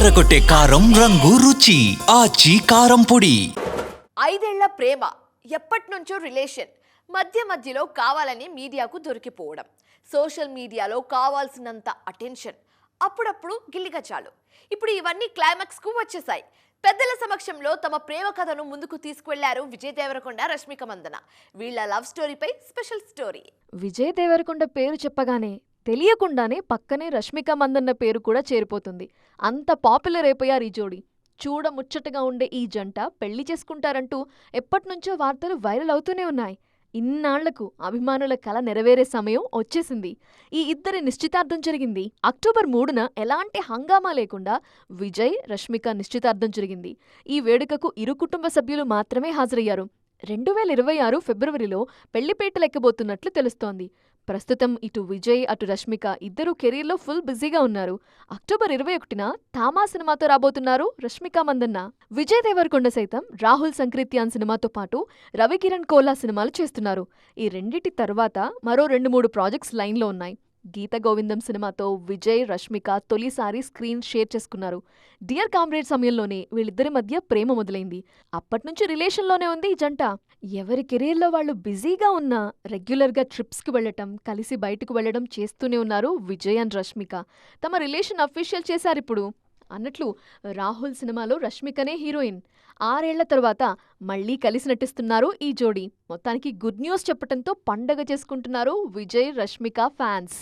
అదరగొట్టే కారం రంగు రుచి ఆచి కారం పొడి. 5 ఏళ్ల ప్రేమ, ఎప్పటినుంచో రిలేషన్, మధ్యలో కావాలని మీడియాకు దొరికిపోవడం, సోషల్ మీడియాలో కావాల్సినంత అటెన్షన్, అప్పుడప్పుడు గిల్లిగచాలు. ఇప్పుడు ఇవన్నీ క్లైమాక్స్కు వచ్చేసాయి. పెద్దల సమక్షంలో తమ ప్రేమ కథను ముందుకు తీసుకువెళ్లారు విజయ్ దేవరకొండ, రష్మిక మందన. వీళ్ళ లవ్ స్టోరీపై స్పెషల్ స్టోరీ. విజయ్ దేవరకొండ పేరు చెప్పగానే తెలియకుండానే పక్కనే రష్మిక మందన్న పేరు కూడా చేరిపోతుంది. అంత పాపులర్ అయిపోయారు ఈ జోడీ. చూడముచ్చటగా ఉండే ఈ జంట పెళ్లి చేసుకుంటారంటూ ఎప్పటినుంచో వార్తలు వైరల్ అవుతూనే ఉన్నాయి. ఇన్నాళ్లకు అభిమానుల కల నెరవేరే సమయం వచ్చేసింది. ఈ ఇద్దరి నిశ్చితార్థం జరిగింది. అక్టోబర్ 3న ఎలాంటి హంగామా లేకుండా విజయ్, రష్మిక నిశ్చితార్థం జరిగింది. ఈ వేడుకకు ఇరు కుటుంబ సభ్యులు మాత్రమే హాజరయ్యారు. 2026 ఫిబ్రవరిలో పెళ్లిపేటలెక్కబోతున్నట్లు తెలుస్తోంది. ప్రస్తుతం ఇటు విజయ్, అటు రష్మిక ఇద్దరూ కెరీర్లో ఫుల్ బిజీగా ఉన్నారు. అక్టోబర్ 21న థామా సినిమాతో రాబోతున్నారు రష్మిక మందన్న. విజయ్ దేవరకొండ సైతం రాహుల్ సంక్రిత్యాన్ సినిమాతో పాటు రవికిరణ్ కోలా సినిమాలు చేస్తున్నారు. ఈ రెండిటి తర్వాత మరో 2-3 ప్రాజెక్ట్స్ లైన్లో ఉన్నాయి. గీత గోవిందం సినిమాతో విజయ్, రష్మిక తొలిసారి స్క్రీన్ షేర్ చేసుకున్నారు. డియర్ కామ్రేడ్ సమయంలోనే వీళ్ళిద్దరి మధ్య ప్రేమ మొదలైంది. అప్పట్నుంచి రిలేషన్లోనే ఉంది ఈ జంట. ఎవరి కెరీర్లో వాళ్ళు బిజీగా ఉన్నా రెగ్యులర్గా ట్రిప్స్కి వెళ్లటం, కలిసి బయటకు వెళ్లడం చేస్తూనే ఉన్నారు విజయ్ అండ్ రష్మిక. తమ రిలేషన్ అఫీషియల్ చేశారిప్పుడు. అన్నట్లు రాహుల్ సినిమాలో రష్మికనే హీరోయిన్. 6 ఏళ్ల తర్వాత మళ్లీ కలిసి నటిస్తున్నారు ఈ జోడీ. మొత్తానికి గుడ్ న్యూస్ చెప్పటంతో పండగ చేసుకుంటున్నారు విజయ్, రష్మిక ఫ్యాన్స్.